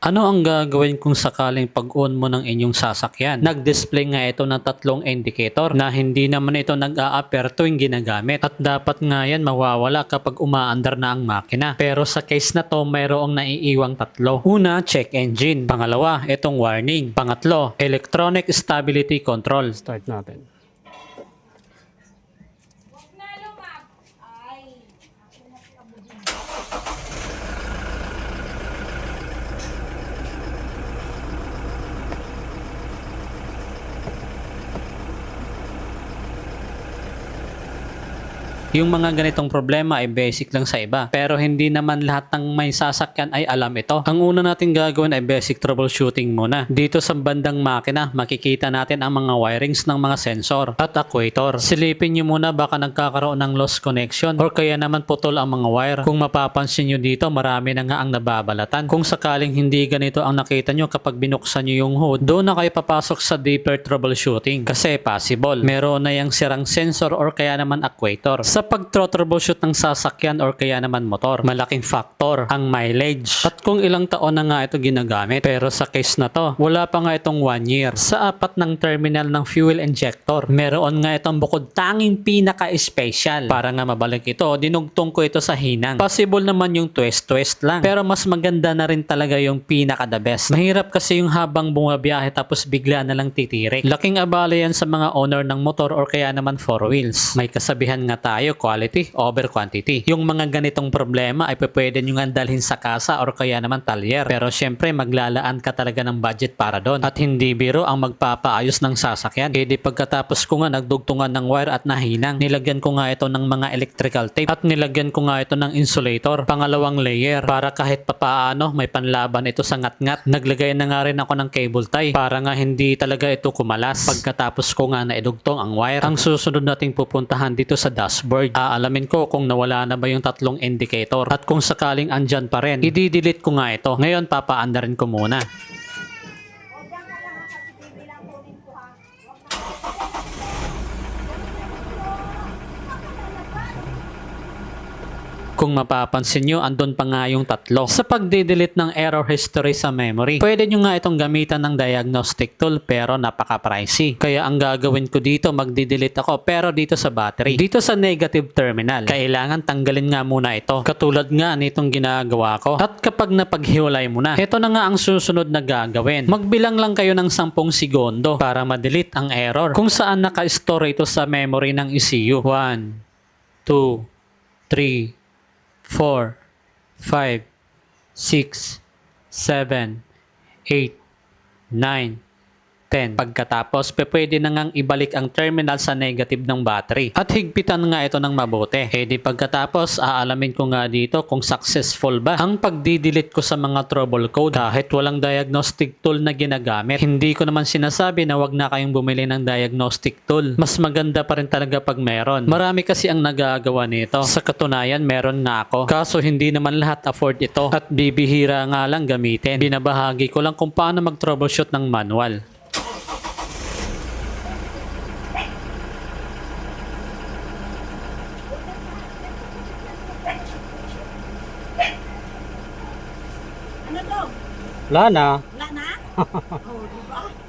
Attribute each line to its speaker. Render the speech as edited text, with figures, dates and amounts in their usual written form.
Speaker 1: Ano ang gagawin kung sakaling pag-on mo ng inyong sasakyan? Nag-display nga ito ng tatlong indicator na hindi naman ito nag-a-appear tuwing ginagamit at dapat nga yan mawawala kapag umaandar na ang makina. Pero sa case na to, mayroong naiiwang tatlo. Una, check engine. Pangalawa, itong warning. Pangatlo, electronic stability control.
Speaker 2: Start natin.
Speaker 1: Yung mga ganitong problema ay basic lang sa iba. Pero hindi naman lahat ng may sasakyan ay alam ito. Ang una natin gagawin ay basic troubleshooting muna. Dito sa bandang makina, makikita natin ang mga wirings ng mga sensor at actuator. Silipin nyo muna baka nagkakaroon ng lost connection or kaya naman putol ang mga wire. Kung mapapansin nyo dito, marami na nga ang nababalatan. Kung sakaling hindi ganito ang nakita nyo kapag binuksan nyo yung hood, doon na kayo papasok sa deeper troubleshooting. Kasi possible, meron na yung sirang sensor or kaya naman actuator. Sa pag-troubleshoot ng sasakyan or kaya naman motor, malaking factor ang mileage. At kung ilang taon na nga ito ginagamit. Pero sa case na to, wala pa nga itong 1 year. Sa apat ng terminal ng fuel injector, meron nga itong bukod tanging pinaka-special. Para nga mabalik ito, dinugtong ko ito sa hinang. Possible naman yung twist-twist lang. Pero mas maganda na rin talaga yung pinaka-the best. Mahirap kasi yung habang bumabiyahe tapos bigla na lang titirik. Laking abala yan sa mga owner ng motor or kaya naman 4 wheels. May kasabihan nga tayo, quality over quantity. Yung mga ganitong problema ay pwede nyo nga dalhin sa kasa or kaya naman talyer. Pero syempre maglalaan ka talaga ng budget para doon. At hindi biro ang magpapaayos ng sasakyan. Kaya di pagkatapos ko nga nagdugtungan ng wire at nahinang, nilagyan ko nga ito ng mga electrical tape at nilagyan ko nga ito ng insulator. Pangalawang layer para kahit papaano may panlaban ito sa ngat-ngat. Naglagay na nga rin ako ng cable tie para nga hindi talaga ito kumalas. Pagkatapos ko nga naidugtong ang wire, ang susunod nating pupuntahan dito sa dashboard. Aalamin ko kung nawala na ba yung tatlong indicator at kung sakaling andyan pa rin, i-delete ko nga ito. Ngayon papaandarin ko muna. Kung mapapansin nyo, andun pa nga yung tatlo. Sa pagde-delete ng error history sa memory, pwede nyo nga itong gamitan ng diagnostic tool pero napaka-pricey. Kaya ang gagawin ko dito, magde-delete ako pero dito sa battery. Dito sa negative terminal, kailangan tanggalin nga muna ito. Katulad nga nitong ginagawa ko. At kapag napaghiwalay mo na, ito na nga ang susunod na gagawin. Magbilang lang kayo ng 10 segundo para ma-delete ang error kung saan naka-store ito sa memory ng ECU. 1, 2, 3, 4, 5, 6, 7, 8, 9, 10. Pagkatapos, pwede na ngang ibalik ang terminal sa negative ng battery. At higpitan nga ito ng mabuti. Di pagkatapos, aalamin ko nga dito kung successful ba ang pagdidelete ko sa mga trouble code kahit walang diagnostic tool na ginagamit. Hindi ko naman sinasabi na wag na kayong bumili ng diagnostic tool. Mas maganda pa rin talaga pag meron. Marami kasi ang nagagawa nito. Sa katunayan, meron nga ako. Kaso hindi naman lahat afford ito at bibihira nga lang gamitin. Binabahagi ko lang kung paano mag-troubleshoot ng manual.
Speaker 3: Ano to?
Speaker 2: Wala na.
Speaker 3: Wala na? Oh, diba?